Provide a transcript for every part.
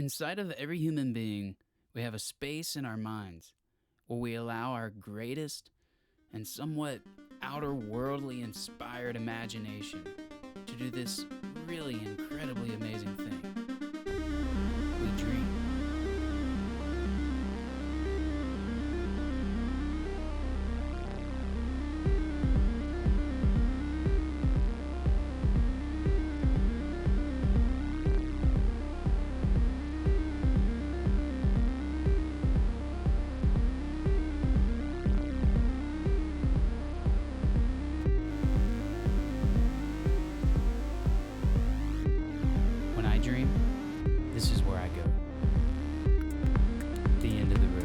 Inside of every human being, we have a space in our minds where we allow our greatest and somewhat outer worldly inspired imagination to do this really incredibly amazing thing. We dream. Dream, this is where I go. The end of the road.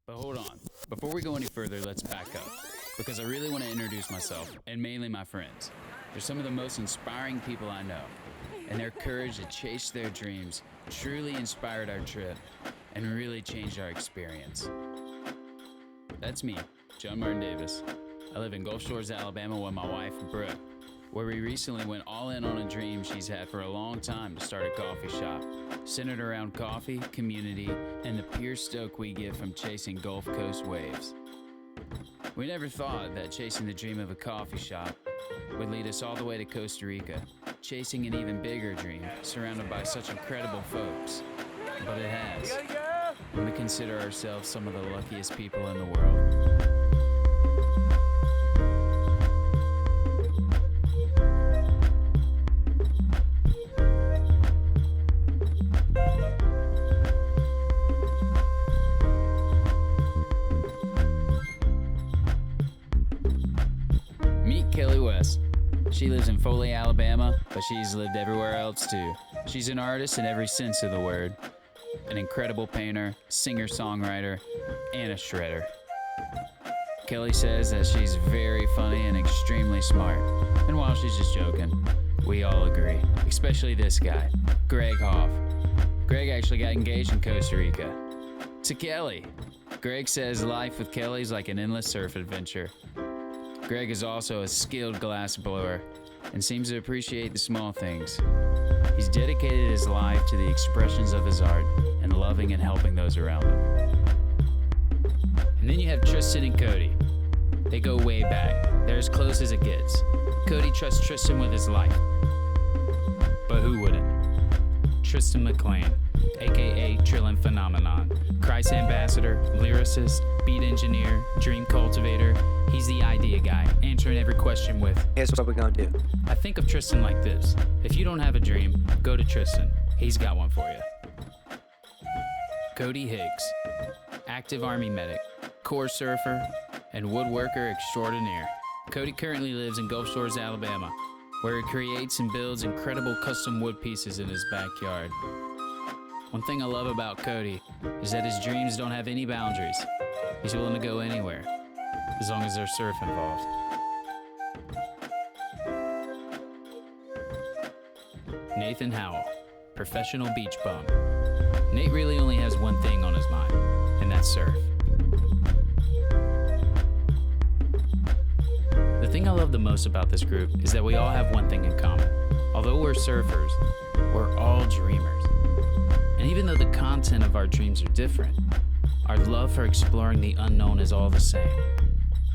But hold on, before we go any further, let's back up, because I really want to introduce myself, and mainly my friends. They're some of the most inspiring people I know, and their courage to chase their dreams truly inspired our trip and really changed our experience. That's me, John Martin Davis. I live in Gulf Shores, Alabama with my wife, Brooke, where we recently went all in on a dream she's had for a long time to start a coffee shop, centered around coffee, community, and the pure stoke we get from chasing Gulf Coast waves. We never thought that chasing the dream of a coffee shop would lead us all the way to Costa Rica, chasing an even bigger dream, surrounded by such incredible folks. But it has, and we consider ourselves some of the luckiest people in the world. She lives in Foley, Alabama, but she's lived everywhere else too. She's an artist in every sense of the word. An incredible painter, singer-songwriter, and a shredder. Kelly says that she's very funny and extremely smart. And while she's just joking, we all agree. Especially this guy, Greg Hoff. Greg actually got engaged in Costa Rica. To Kelly. Greg says life with Kelly's like an endless surf adventure. Greg is also a skilled glass blower and seems to appreciate the small things. He's dedicated his life to the expressions of his art and loving and helping those around him. And then you have Tristan and Cody. They go way back. They're as close as it gets. Cody trusts Tristan with his life. But who wouldn't? Tristan McLean, aka Trillin Phenomenon, Christ ambassador, lyricist, beat engineer, dream cultivator. He's the idea guy, answering every question with, "Here's what we're gonna do." I think of Tristan like this. If you don't have a dream, go to Tristan. He's got one for you. Cody Higgs, active Army medic, core surfer, and woodworker extraordinaire. Cody currently lives in Gulf Shores, Alabama, where he creates and builds incredible custom wood pieces in his backyard. One thing I love about Cody is that his dreams don't have any boundaries. He's willing to go anywhere, as long as there's surf involved. Nathan Howell, professional beach bum. Nate really only has one thing on his mind, and that's surf. The thing I love the most about this group is that we all have one thing in common. Although we're surfers, we're all dreamers. And even though the content of our dreams are different, our love for exploring the unknown is all the same.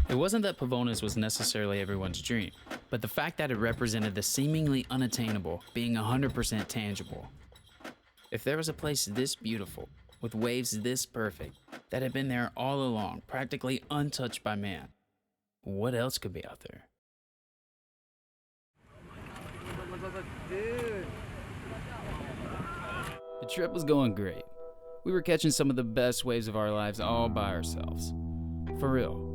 It wasn't that Pavones was necessarily everyone's dream, but the fact that it represented the seemingly unattainable being 100% tangible. If there was a place this beautiful, with waves this perfect, that had been there all along, practically untouched by man, what else could be out there? Dude. The trip was going great. We were catching some of the best waves of our lives all by ourselves. For real.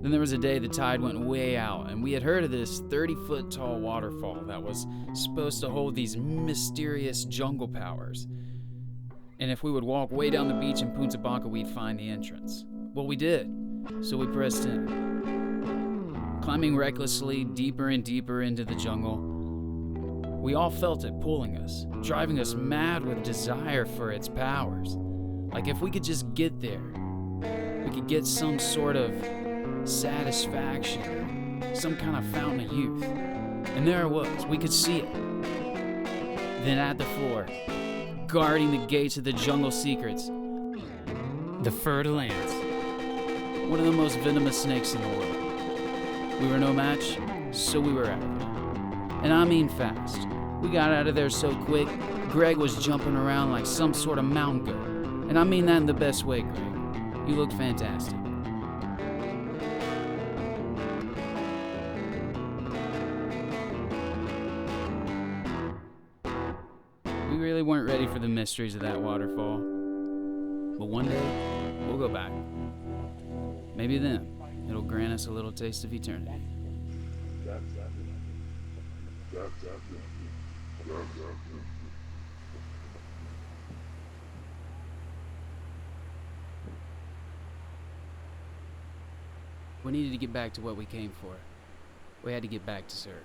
Then there was a day the tide went way out, and we had heard of this 30-foot tall waterfall that was supposed to hold these mysterious jungle powers. And if we would walk way down the beach in Punta Blanca, we'd find the entrance. Well, we did, so we pressed in. Climbing recklessly deeper and deeper into the jungle, we all felt it pulling us, driving us mad with desire for its powers. Like if we could just get there, we could get some sort of satisfaction, some kind of fountain of youth. And there it was, we could see it. Then at the floor, guarding the gates of the jungle secrets, the fer-de-lance, one of the most venomous snakes in the world. We were no match, so we were out of there. And I mean fast. We got out of there so quick, Greg was jumping around like some sort of mountain goat. And I mean that in the best way, Greg. You look fantastic. We really weren't ready for the mysteries of that waterfall. But one day, we'll go back. Maybe then, it'll grant us a little taste of eternity. We needed to get back to what we came for. We had to get back to surf.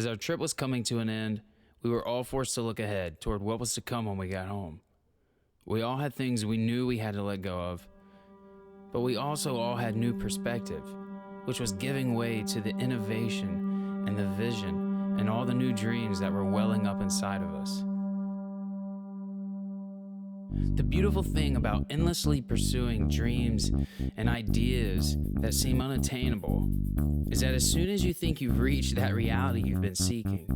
As our trip was coming to an end, we were all forced to look ahead toward what was to come when we got home. We all had things we knew we had to let go of, but we also all had new perspective, which was giving way to the innovation and the vision and all the new dreams that were welling up inside of us. The beautiful thing about endlessly pursuing dreams and ideas that seem unattainable is that as soon as you think you've reached that reality you've been seeking,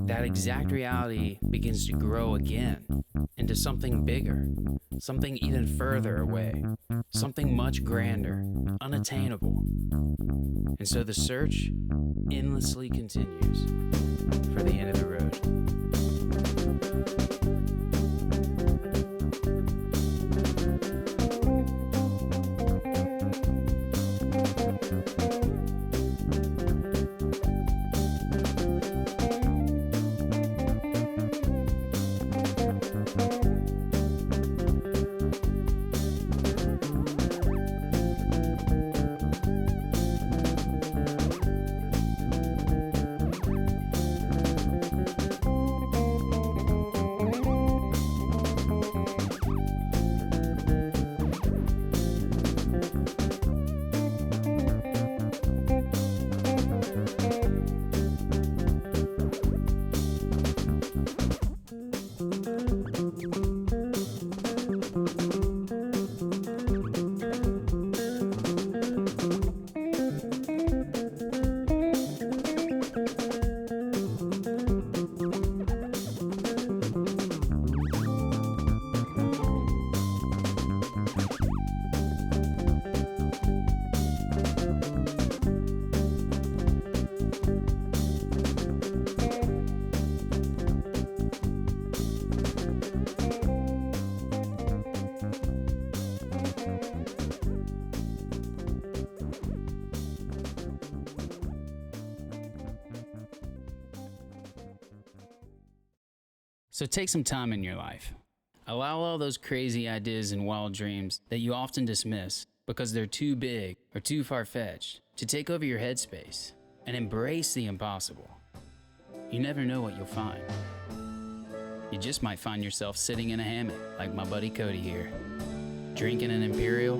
that exact reality begins to grow again into something bigger, something even further away, something much grander, unattainable. And so the search endlessly continues for the end of the road. So take some time in your life. Allow all those crazy ideas and wild dreams that you often dismiss because they're too big or too far-fetched to take over your headspace, and embrace the impossible. You never know what you'll find. You just might find yourself sitting in a hammock like my buddy Cody here, drinking an Imperial,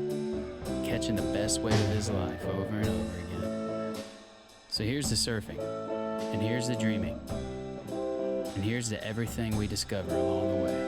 catching the best wave of his life over and over again. So here's the surfing, and here's the dreaming, and here's to everything we discover along the way.